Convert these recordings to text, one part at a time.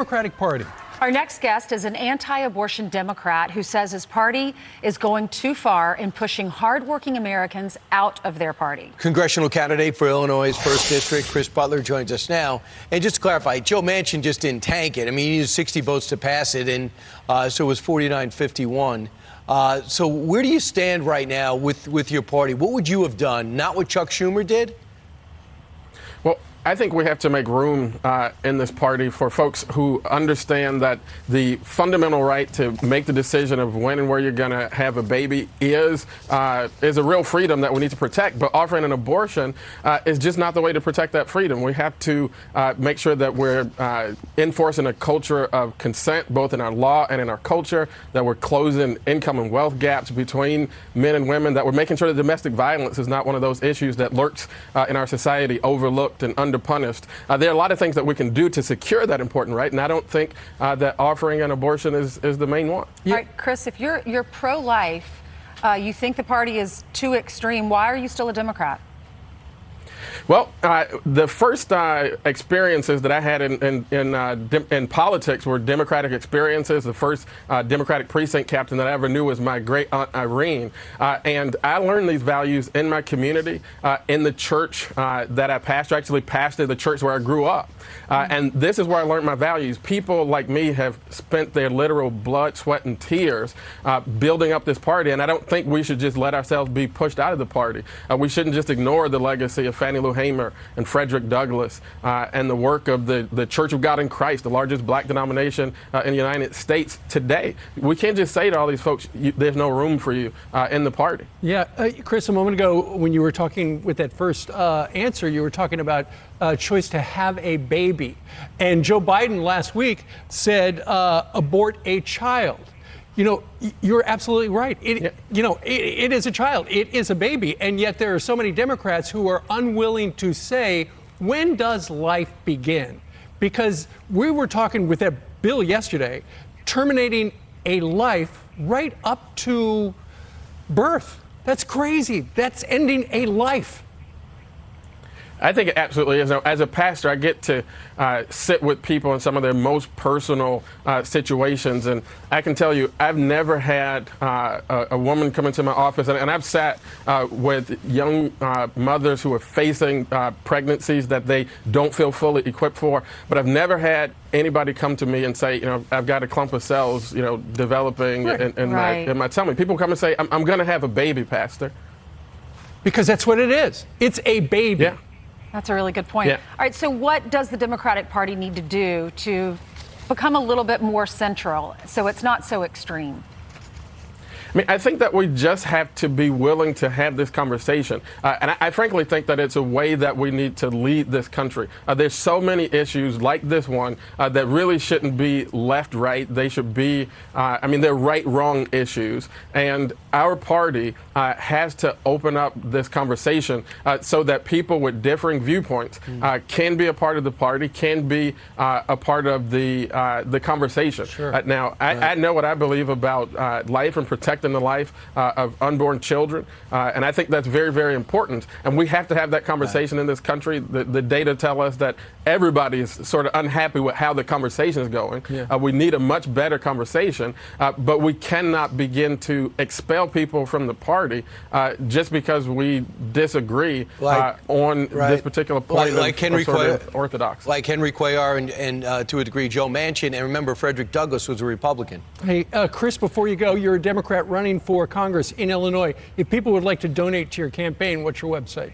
Democratic Party. Our next guest is an anti-abortion Democrat who says his party is going too far in pushing hardworking Americans out of their party. Congressional candidate for Illinois' 1st District, Chris Butler, joins us now. And just to clarify, Joe Manchin just didn't tank it. I mean, he used 60 votes to pass it, and so it was 49-51. So where do you stand right now with your party? What would you have done? Not what Chuck Schumer did? Well, I think we have to make room in this party for folks who understand that the fundamental right to make the decision of when and where you're going to have a baby is a real freedom that we need to protect. But offering an abortion is just not the way to protect that freedom. We have to make sure that we're enforcing a culture of consent, both in our law and in our culture, that we're closing income and wealth gaps between men and women, that we're making sure that domestic violence is not one of those issues that lurks in our society, overlooked and punished. There are a lot of things that we can do to secure that important right, and I don't think that offering an abortion is the main one. All right, Chris, if you're pro-life, you think the party is too extreme, why are you still a Democrat? Well, the first experiences that I had in politics were Democratic experiences. The first Democratic precinct captain that I ever knew was my great aunt Irene. And I learned these values in my community, in the church that I pastored. I actually pastored the church where I grew up. And this is where I learned my values. People like me have spent their literal blood, sweat, and tears building up this party. And I don't think we should just let ourselves be pushed out of the party. We shouldn't just ignore the legacy of Fannie Lou Hamer and Frederick Douglass and the work of the Church of God in Christ, the largest black denomination in the United States today. We can't just say to all these folks, there's no room for you in the party. Yeah, Chris, a moment ago when you were talking with that first answer, you were talking about choice to have a baby. And Joe Biden last week said abort a child. You know, you're absolutely right. It is a child. It is a baby. And yet there are so many Democrats who are unwilling to say, when does life begin? Because we were talking with that bill yesterday, terminating a life right up to birth. That's crazy. That's ending a life. I think it absolutely is. As a pastor, I get to sit with people in some of their most personal situations. And I can tell you, I've never had a woman come into my office, and I've sat with young mothers who are facing pregnancies that they don't feel fully equipped for. But I've never had anybody come to me and say, I've got a clump of cells, developing in my tummy. People come and say, I'm going to have a baby, Pastor. Because that's what it is. It's a baby. Yeah. That's a really good point. Yeah. All right, so what does the Democratic Party need to do to become a little bit more central so it's not so extreme? I mean, I think that we just have to be willing to have this conversation. And I frankly think that it's a way that we need to lead this country. There's so many issues like this one that really shouldn't be left right. They should be, they're right-wrong issues. And our party has to open up this conversation so that people with differing viewpoints can be a part of the party, can be a part of the conversation. Sure. Now, I know what I believe about life and protecting the life of unborn children, and I think that's very, very important. And we have to have that conversation in this country. The data tell us that everybody is sort of unhappy with how the conversation is going. Yeah. We need a much better conversation, but we cannot begin to expel people from the party just because we disagree on this particular point like Henry of orthodoxy. Like Henry Cuellar and to a degree Joe Manchin, and remember Frederick Douglass was a Republican. Hey, Chris, before you go, you're a Democrat running for Congress in Illinois. If people would like to donate to your campaign, what's your website?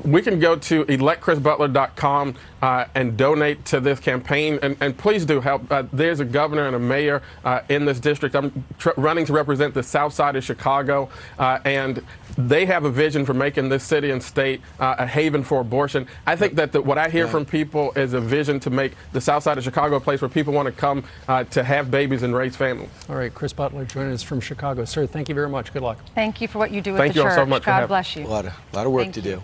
We can go to electchrisbutler.com and donate to this campaign. And please do help. There's a governor and a mayor in this district. I'm running to represent the south side of Chicago. And they have a vision for making this city and state a haven for abortion. I think that what I hear from people is a vision to make the south side of Chicago a place where people want to come to have babies and raise families. All right, Chris Butler joining us from Chicago. Sir, thank you very much. Good luck. Thank you for what you do with the church. Thank you all so much. God bless you. A lot of work to do.